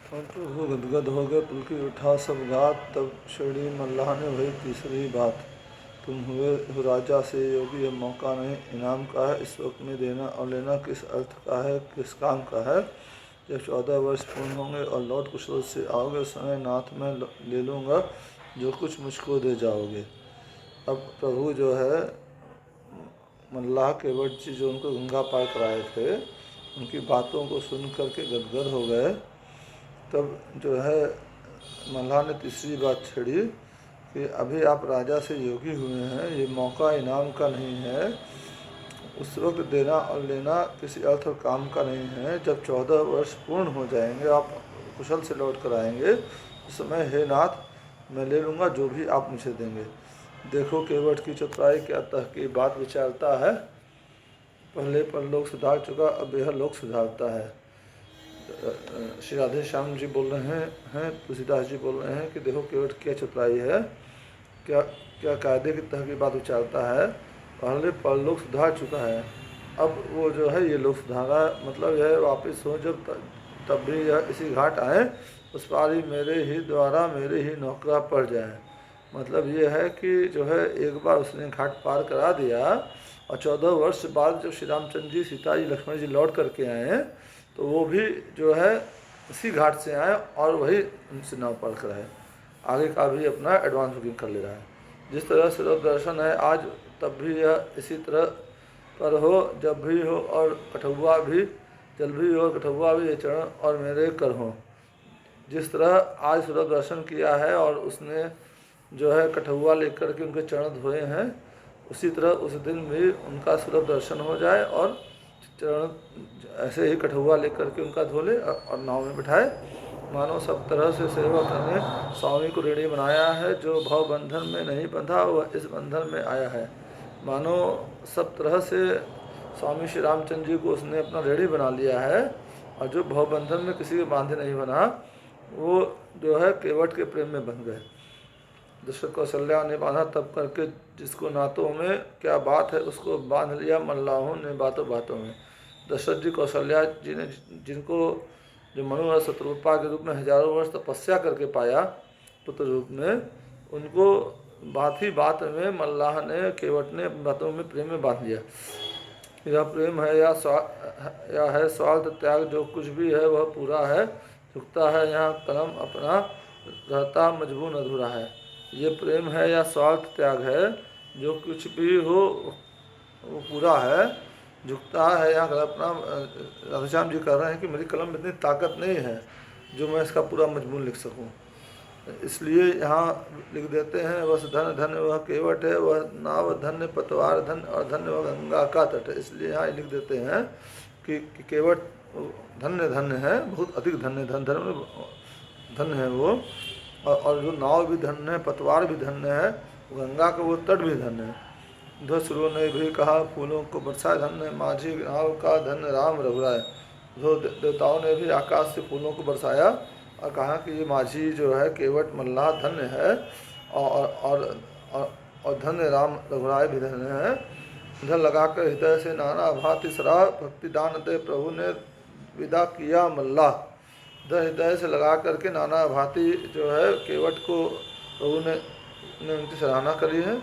और प्रभु गदगद हो गए, पुलकी उठा सब घात। तब छेड़ी मल्लाह ने वही तीसरी बात, तुम हुए हो राजा से योगी, यह मौका नहीं इनाम का है, इस वक्त में देना और लेना किस अर्थ का है, किस काम का है। जब 14 वर्ष पूर्ण होंगे और लौट कुशल से आओगे, उस समय नाथ में ले लूँगा जो कुछ मुझको दे जाओगे। अब प्रभु जो है मल्लाह केवट जी जो उनको गंगा पार कराए थे, उनकी बातों को सुन करके गदगद हो गए। तब जो है मल्लाह ने तीसरी बात छेड़ी कि अभी आप राजा से योगी हुए हैं, ये मौका इनाम का नहीं है, उस वक्त देना और लेना किसी अर्थ और काम का नहीं है। जब 14 वर्ष पूर्ण हो जाएंगे, आप कुशल से लौट कर आएंगे, उस समय हे नाथ मैं ले लूँगा जो भी आप मुझे देंगे। देखो केवट की चतुराई, क्या तहकीर बात विचारता है। पहले पर लोग सुधार चुका, अब यह लोग सुधारता है। श्री राधे श्याम जी बोल रहे हैं, तुलसीदास जी बोल रहे हैं कि देखो केवट क्या चतुराई है, क्या क्या कायदे की तरह की बात विचारता है। पहले पर लोग सुधार चुका है, अब वो जो है ये लोग सुधारा, मतलब यह वापस हो जब तब भी यह इसी घाट आए, उस पार ही मेरे ही द्वारा मेरे ही नौकरा पड़ जाए। मतलब ये है कि जो है एक बार उसने घाट पार करा दिया और 14 वर्ष बाद जब श्री रामचंद्र जी, सीता जी, लक्ष्मण जी लौट करके आए, तो वो भी जो है इसी घाट से आए और वही उनसे नाव पार कराए। आगे का भी अपना एडवांस बुकिंग कर ले रहा है। जिस तरह से दर्शन है आज, तब भी यह इसी तरह पर हो जब भी हो, और कठुआ भी जल भी हो, कठुआ भी ये चरण और मेरे कर हो। जिस तरह आज सूरज दर्शन किया है और उसने जो है कठुआ लेकर के उनके चरण धोए हैं, उसी तरह उस दिन भी उनका सूरज दर्शन हो जाए और चरण ऐसे ही कठुआ लेकर के उनका धो ले और नाव में बिठाए। मानो सब तरह से सेवक ने स्वामी को ऋणी बनाया है, जो भव बंधन में नहीं बंधा वह इस बंधन में आया है। मानो सब तरह से स्वामी श्री रामचंद्र जी को उसने अपना ऋणी बना लिया है, और जो भव बंधन में किसी के बांधे नहीं बना, वो जो है केवट के प्रेम में बन गए। दशरथ कौशल्या ने बांधा तब करके, जिसको नातों में क्या बात है उसको बांध लिया मल्लाहों ने बातों बातों में। दशरथ जी कौशल्या जी ने जिनको जो मनु और शत्रुपा के रूप में हजारों वर्ष तपस्या करके पाया पुत्र रूप में, उनको बात ही बात में मल्लाह ने केवट ने बातों में प्रेम में बांध लिया। यह प्रेम है या है स्वार्थ त्याग, जो कुछ भी है वह पूरा है, झुकता है यहाँ कलम अपना, रहता मजबून अधूरा है। ये प्रेम है या स्वार्थ त्याग है, जो कुछ भी हो वो पूरा है, झुकता है यहाँ कलम अपना। राधेश्याम जी कह रहे हैं कि मेरी कलम में इतनी ताकत नहीं है जो मैं इसका पूरा मजमून लिख सकूं, इसलिए यहाँ लिख देते हैं, वह धन धन्य वह केवट है, वह नाव धन्य पतवार धन, और धन्य वह गंगा का तट है। इसलिए यहाँ लिख देते हैं कि केवट धन्य धन्य है, बहुत अधिक धन्य धन्य है वो, और जो नाव भी धन्य है, पतवार भी धन्य है, गंगा का वो तट भी धन्य है। ध्वसुरों ने भी कहा फूलों को बरसाए, धन्य माझी नाव का धन्य राम रघुराय। जो देवताओं ने भी आकाश से फूलों को बरसाया और कहा कि ये माझी जो है केवट मल्लाह धन्य है, और और और धन्य राम रघुराय भी धन्य है। इधर लगाकर हृदय से नाना भांति सरा, भक्ति दान दे प्रभु ने विदा किया मल्लाह। इधर हृदय से लगा करके नाना भांति जो है केवट को प्रभु ने उनकी सराहना करी है,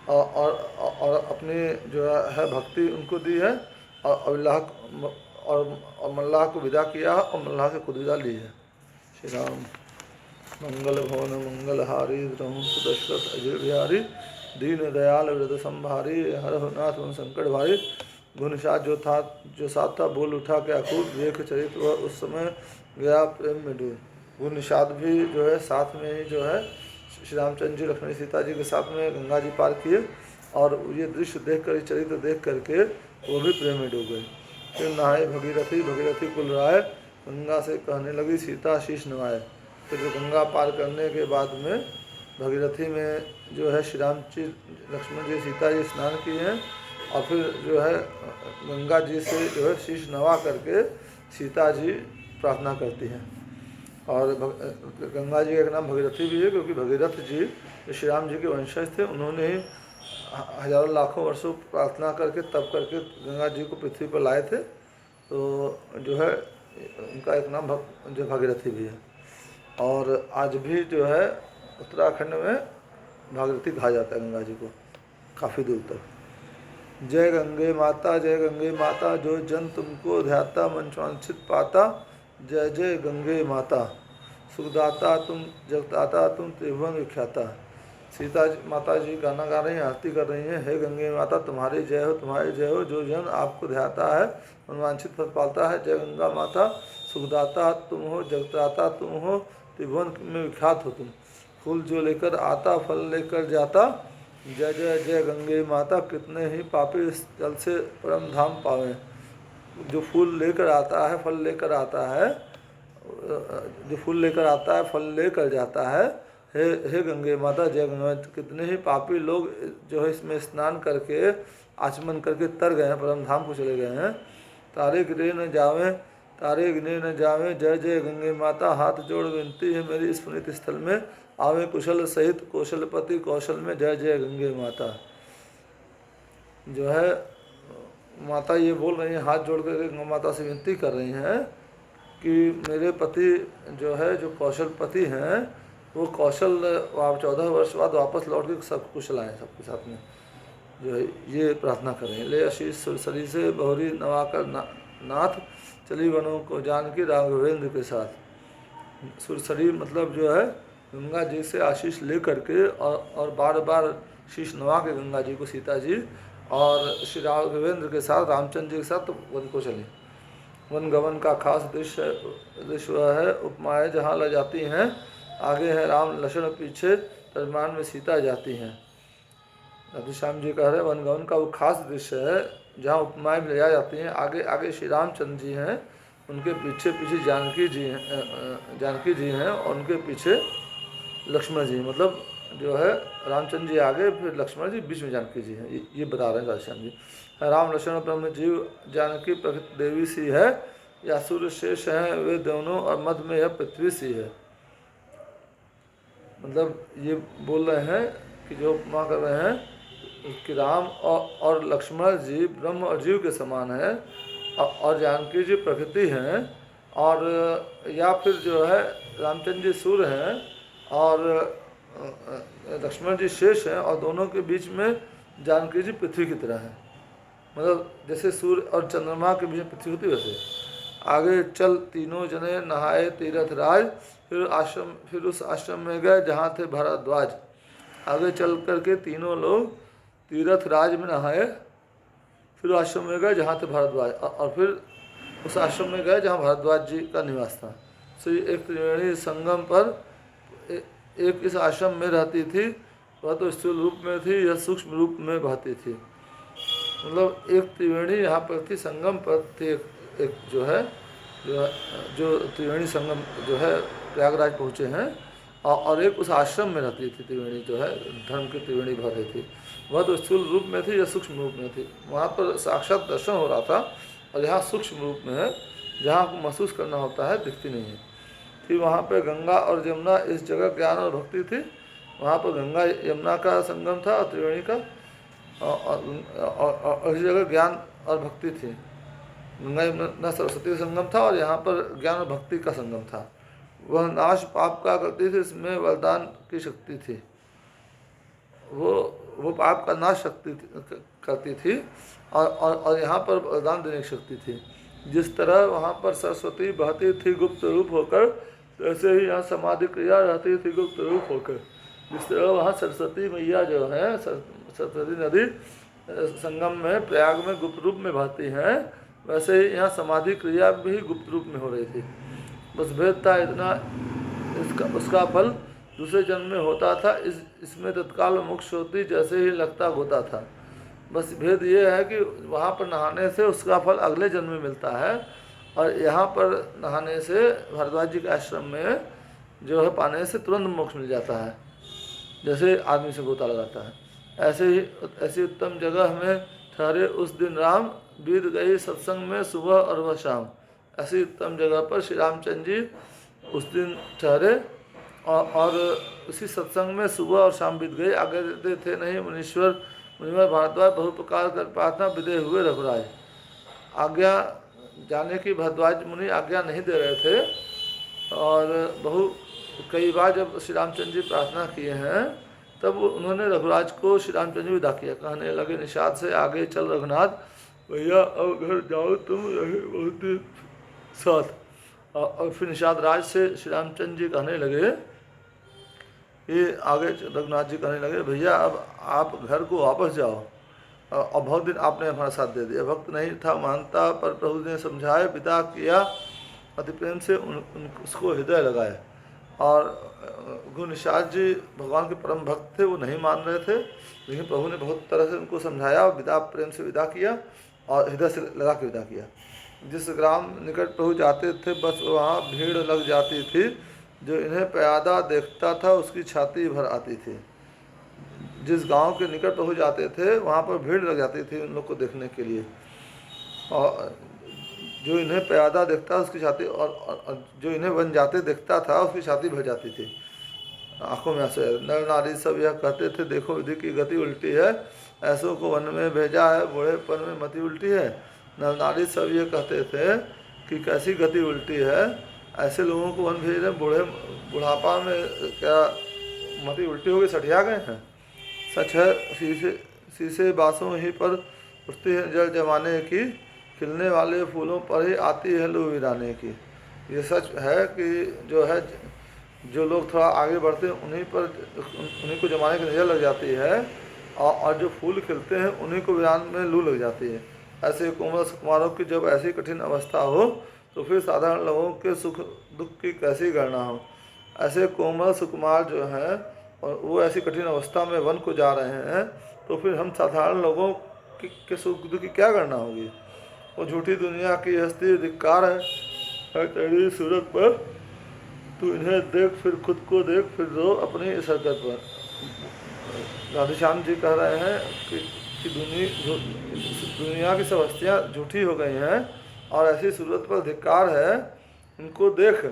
और अपनी जो है भक्ति उनको दी है, और अल्लाह और मल्लाह को विदा किया और मल्लाह से खुद विदा ली है। श्री राम। मंगल भवन मंगलहारी, रघुवंश दशरथ अजय बिहारी, दीन दयाल वृद्ध संभारी, हर नाथ वन संकट भारी। गुणसात जो साथ था बोल उठा क्या खूब, देख चरित वह उस समय गया प्रेम में डूब। गुणसात भी जो है साथ में ही जो है श्री रामचंद्र जी लक्ष्मण सीता जी के साथ में गंगा जी पार किए, और ये दृश्य देख कर, चरित्र देख करके वो भी प्रेम में डूब गए। फिर नहाए भगीरथी, भगीरथी कुल राय, गंगा से कहने लगी सीता शीश नवाए। फिर जो गंगा पार करने के बाद में भगीरथी में जो है श्री राम जी लक्ष्मण जी सीता जी स्नान किए हैं, और फिर जो है गंगा जी से जो है शीश नवा करके सीता जी प्रार्थना करती हैं। और गंगा जी का एक नाम भगीरथी भी है, क्योंकि भगीरथ जी जो श्री राम जी के वंशज थे, उन्होंने ही हजारों लाखों वर्षों प्रार्थना करके तप करके गंगा जी को पृथ्वी पर लाए थे। तो जो है उनका एक नाम जो भगीरथी भी है। और आज भी जो है उत्तराखंड में भागीरथी कहा जाता है गंगा जी को, काफ़ी दूर तक। जय गंगे माता, जो जन तुमको ध्याता, मन वांछित पाता। जय जय गंगे माता, सुखदाता तुम, जगदाता तुम, त्रिभुवन विख्याता। सीता जी, माता जी गाना गा रही हैं, आरती कर रही हैं। हे गंगे माता, तुम्हारी जय हो, तुम्हारी जय हो, जो जन आपको ध्याता है, मनवांछित फल पाता है। जय गंगा माता, सुखदाता तुम हो, जगदाता तुम हो, त्रिभुवन में विख्यात हो तुम। फूल जो लेकर आता, फल लेकर जाता। जय जय जय गंगे माता, कितने ही पापी इस जल से परम धाम पावे। जो फूल लेकर आता है, फल लेकर आता है, जो फूल लेकर आता है, फल लेकर जाता है। हे गंगे माता, जय गंगे माता, कितने ही पापी लोग जो है इसमें स्नान करके, आचमन करके तर गए हैं, परम धाम को चले गए हैं। तारे गिरे न जावें, तारे गिने न जावें। जय जय गंगे माता, हाथ जोड़ विनती है मेरी, इस पुनीत स्थल में आवे कुशल सहित, कौशलपति कौशल में। जय जय गंगे माता। जो है माता ये बोल रही हैं, हाथ जोड़ कर गंगा माता से विनती कर रही हैं कि मेरे पति जो है, जो कौशलपति हैं, वो कौशल 14 वर्ष बाद वापस लौट के सब कुशल आए, सबके साथ में जो है ये प्रार्थना करें। ले आशीष सुरसरी से बहुरी नवाकर नाथ, चली वनों को जानकी राघवेंद्र के साथ। सुरसरी मतलब जो है गंगा जी से आशीष ले करके और बार बार शीश नवा के गंगा जी को सीता जी और श्री राघवेंद्र के साथ, रामचंद्र जी के साथ वन को चले। वन गमन का खास दृश्य है, उपमाएँ जहाँ ल जाती हैं, आगे है राम लक्ष्मण, पीछे तर्जमान में सीता जाती हैं। अभी श्याम जी कह रहे हैं वनगमन का वो खास दृश्य है जहाँ उपमाएँ ले जाती हैं, आगे आगे श्री रामचंद्र जी हैं, उनके पीछे पीछे जानकी जी हैं और उनके पीछे लक्ष्मण जी, मतलब जो है रामचंद्र जी आगे, फिर लक्ष्मण जी बीच में, जानकी जी हैं। ये बता रहे हैं राधेश्याम जी। राम लक्ष्मण ब्रह्म जीव, जानकी प्रकृति देवी सी है, या सूर्य शेष हैं वे दोनों, और मध्य में यह पृथ्वी सी है। मतलब ये बोल रहे हैं कि जो उपमा कर रहे हैं कि राम और लक्ष्मण जी ब्रह्म और जीव के समान है, और जानकी जी प्रकृति हैं, और या फिर जो है रामचंद्र जी सूर्य हैं और लक्ष्मण जी शेष हैं, और दोनों के बीच में जानकी जी पृथ्वी की तरह है। मतलब जैसे सूर्य और चंद्रमा के बीच में पृथ्वी होती वैसे। आगे चल तीनों जने नहाए तीरथ राज, फिर उस आश्रम में गए जहाँ थे भारद्वाज। आगे चल करके तीनों लोग तीरथ राज में नहाए, फिर आश्रम में गए जहाँ थे भारद्वाज, और फिर उस आश्रम में गए जहाँ भारद्वाज जी का निवास था। श्री एक त्रिवेणी संगम पर एक इस आश्रम में रहती थी, वह तो स्थूल रूप में थी, यह सूक्ष्म रूप में बहती थी। मतलब एक त्रिवेणी यहाँ पर थी, संगम पर थी, एक जो है जो त्रिवेणी संगम जो है प्रयागराज पहुँचे हैं, और एक उस आश्रम में रहती थी त्रिवेणी, जो है धर्म की त्रिवेणी बह रही थी। वह तो स्थूल रूप में थी या सूक्ष्म रूप में थी। वहाँ पर साक्षात दर्शन हो रहा था, और यहाँ सूक्ष्म रूप में है, जहाँ आपको महसूस करना होता है, दिखती नहीं है। थी वहाँ पर गंगा और यमुना, इस जगह ज्ञान और भक्ति थी। वहाँ पर गंगा यमुना का संगम था और त्रिवेणी का, और इस जगह ज्ञान और भक्ति थी। गंगा यमुना सरस्वती का संगम था, और यहाँ पर ज्ञान और भक्ति का संगम था। वह नाश पाप का करती थी, इसमें वरदान की शक्ति थी। वो पाप का नाश शक्ति करती थी, और यहाँ पर वरदान देने की शक्ति थी। जिस तरह वहाँ पर सरस्वती बहती थी गुप्त रूप होकर, वैसे ही यहाँ समाधि क्रिया रहती थी गुप्त रूप होकर। जिस तरह वहाँ सरस्वती मैया जो है, सरस्वती नदी संगम में प्रयाग में गुप्त रूप में बहती हैं, वैसे ही यहाँ समाधि क्रिया भी गुप्त रूप में हो रही थी। बस भेद था इतना, उसका फल दूसरे जन्म में होता था, इसमें तत्काल मोक्ष होती जैसे ही लगता होता था। बस भेद ये है कि वहाँ पर नहाने से उसका फल अगले जन्म में मिलता है, और यहाँ पर नहाने से भारद्वाज जी के आश्रम में जो है पाने से तुरंत मोक्ष मिल जाता है, जैसे आदमी से गोता लगाता है। ऐसी उत्तम जगह में ठहरे उस दिन राम, बीत गई सत्संग में सुबह और वह शाम। ऐसी उत्तम जगह पर श्री रामचंद्र जी उस दिन ठहरे, और उसी सत्संग में सुबह और शाम बीत गई। आगे देते थे नहीं मुनिवर भारद्वाज, बहु प्रकार कर प्रार्थना विदे हुए रघुराज। आज्ञा जाने की भारद्वाज मुनि आज्ञा नहीं दे रहे थे, और बहु कई बार जब श्री रामचंद्र जी प्रार्थना किए हैं तब उन्होंने रघुराज को श्री रामचंद्र जी विदा किया, कहने लगे निषाद से आगे चल रघुनाथ, भैया अब घर जाओ, तुम रहे बहुत दिन साथ। और फिर निषाद राज से श्री रामचंद्र जी कहने लगे, ये आगे रघुनाथ जी कहने लगे, भैया अब आप घर को वापस जाओ, और बहुत दिन आपने हमारा साथ दे दिया। भक्त नहीं था मानता, पर प्रभु ने समझाए, विदा किया अति प्रेम से उसको हृदय लगाए। और गुरु निषाद जी भगवान के परम भक्त थे, वो नहीं मान रहे थे, लेकिन प्रभु ने बहुत तरह से उनको समझाया, विदा प्रेम से विदा किया और हृदय से लगा के विदा किया। जिस ग्राम निकट प्रभु जाते थे बस वहाँ भीड़ लग जाती थी, जो इन्हें प्यादा देखता था उसकी छाती भर आती थी। जिस गांव के निकट प्रभु जाते थे वहाँ पर भीड़ लग जाती थी उन लोग को देखने के लिए, और जो इन्हें प्यादा देखता उसकी छाती, और जो इन्हें बन जाते देखता था उसकी छाती भर जाती थी, आंखों में आंसू। नर नारी सब यह कहते थे, देखो विधि की गति उल्टी है, ऐसों को वन में भेजा है, बूढ़ेपन में मति उल्टी है। नर नारी सब ये कहते थे कि कैसी गति उल्टी है, ऐसे लोगों को वन भेज रहे, बुढ़ापा में क्या मति उल्टी हो गई, सठिया गए हैं। सच है शीशे बासों ही पर उठती है जल जमाने की, खिलने वाले फूलों पर ही आती है लू वीराने की। ये सच है कि जो लोग थोड़ा आगे बढ़ते हैं उन्हीं को जमाने की नज़र लग जाती है, और जो फूल खिलते हैं उन्हीं को वीरान में लू लग जाती है। ऐसे कोमल सुकुमारों की जब ऐसी कठिन अवस्था हो तो फिर साधारण लोगों के सुख दुख की कैसी गणना हो। ऐसे कोमल सुकुमार जो हैं और वो ऐसी कठिन अवस्था में वन को जा रहे हैं, तो फिर हम साधारण लोगों के सुख दुख की क्या गणना होगी। वो झूठी दुनिया की हस्ती धिक्कार है तेरी सूरत पर, तू इन्हें देख फिर खुद को देख, फिर रो अपनी इस हरकत पर। राधेश्याम जी कह रहे हैं कि दुनिया की सब हस्तियाँ झूठी हो गई हैं और ऐसी सूरत पर धिक्कार है, इनको देख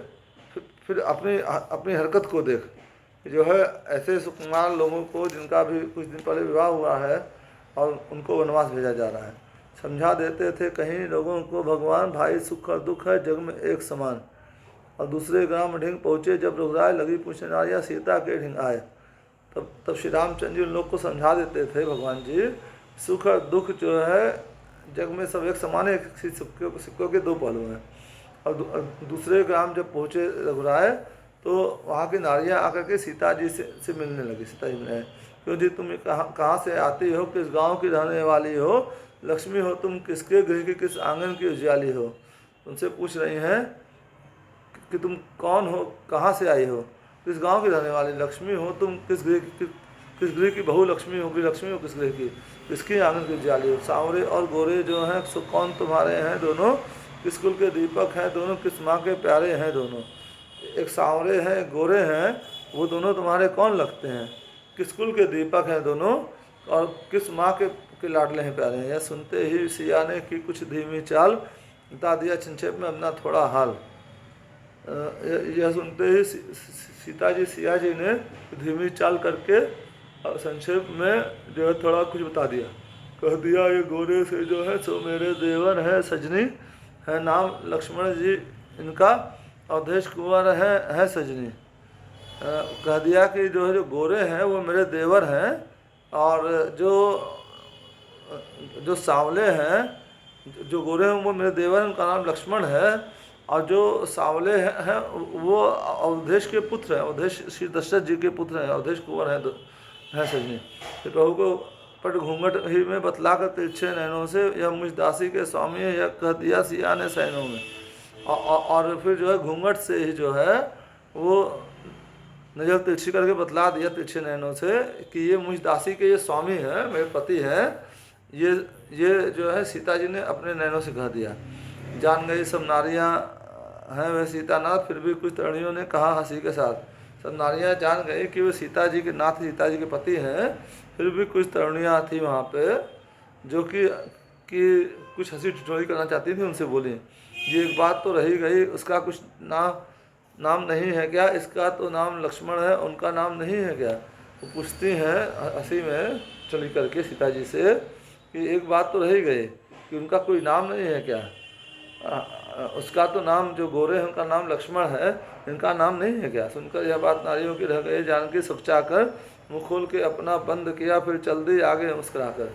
फिर अपनी हरकत को देख। जो है ऐसे सुकुमार लोगों को जिनका भी कुछ दिन पहले विवाह हुआ है और उनको वनवास भेजा जा रहा है। समझा देते थे कहीं लोगों को भगवान, भाई सुख और दुख है जग में एक समान। और दूसरे ग्राम ढिंग पहुँचे जब रघुराय, लगी पूछने नारिया सीता के ढिंग आए। तब श्री रामचंद्र जी उन लोग को समझा देते थे, भगवान जी सुख और दुख जो है जग में सब एक समान है, सिक्कों के दो पहलू हैं। और दूसरे ग्राम जब पहुँचे रघुराय तो वहाँ की नारियाँ आकर के सीता जी से मिलने लगी। सीता जी मिले, क्यों जी तुम कहाँ से आती हो, किस गांव की रहने वाली हो, लक्ष्मी हो तुम किसके गृह की, किस आंगन की उजियाली हो। उनसे पूछ रही हैं कि तुम कौन हो, कहाँ से आई हो, किस गांव की रहने वाली, लक्ष्मी हो तुम किस गृह की बहू, लक्ष्मी हो किस गृह की, किसकी आंगन की उजियाली हो। सांवरे और गोरे जो हैं सो कौन तुम्हारे हैं दोनों, किस कुल के दीपक हैं दोनों, किस माँ के प्यारे हैं दोनों। एक सांवरे हैं गोरे हैं, वो दोनों तुम्हारे कौन लगते हैं, किस कुल के दीपक हैं दोनों, और किस माँ के लाडले हैं प्यारे हैं। यह सुनते ही सिया ने की कुछ धीमी चाल, बता दिया संक्षेप में अपना थोड़ा हाल। यह सुनते ही सीता जी सिया जी ने धीमी चाल करके संक्षेप में जो है थोड़ा कुछ बता दिया। कह दिया ये गोरे से जो है सो मेरे देवर हैं सजनी, है नाम लक्ष्मण जी इनका, अवधेश कुंवर है सजनी। कह दिया कि जो गोरे हैं वो मेरे देवर हैं, और जो सांवले हैं, जो गोरे हैं वो मेरे देवर हैं, उनका नाम लक्ष्मण है, और जो सांवले हैं वो अवधेश के पुत्र हैं, अवधेश श्री दशरथ जी के पुत्र हैं, अवधेश कुंवर हैं सजनी। तो प्रभु को पट घूंघट ही में बतला कर तिरछे नैनों से, यह मुझ दासी के स्वामी है, यह कह दिया सिया ने सैनों में। और फिर जो है घूंघट से ही जो है वो नजर तिरछी करके बतला दिया तिरछे नैनों से कि ये मुझ दासी के ये स्वामी हैं, मेरे पति हैं, ये जो है सीता जी ने अपने नैनों से कह दिया। जान गई सब नारियां हैं वह सीता नाथ, फिर भी कुछ तरुणियों ने कहा हंसी के साथ। सब नारियां जान गई कि वे सीता जी के नाथ, सीता जी के पति हैं, फिर भी कुछ तरुणियाँ थी वहाँ पे जो कि कुछ हंसी ठिठोली करना चाहती थी। उनसे बोली, ये एक बात तो रही गई, उसका कुछ नाम नहीं है क्या, इसका तो नाम लक्ष्मण है, उनका नाम नहीं है क्या। वो पूछती हैं हंसी में चली करके सीता जी से कि एक बात तो रही गई कि उनका कोई नाम नहीं है क्या। उसका तो नाम, जो गोरे हैं उनका नाम लक्ष्मण है, इनका नाम नहीं है क्या? सुनकर यह बात नारियों की रह गई। जानकी सुखचाकर मुँह खोल के अपना बंद किया, फिर चल दी आगे मुस्कुराकर।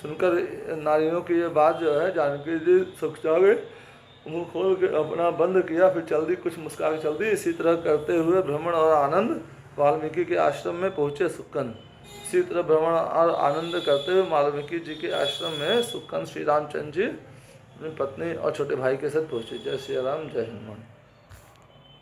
सुनकर नारियों की ये बात जो है, जानकी जी सुखचा गए, मुँह खोल के अपना बंद किया, फिर चल दी, कुछ मुस्कुरा के चल दी। इसी तरह करते हुए भ्रमण और आनंद वाल्मीकि के आश्रम में पहुँचे सुक्कन। इसी तरह भ्रमण और आनंद करते हुए वाल्मीकि जी के आश्रम में सुक्कन श्री रामचंद्र जी अपनी पत्नी और छोटे भाई के साथ पहुँचे। जय श्री राम, जय हनुमान।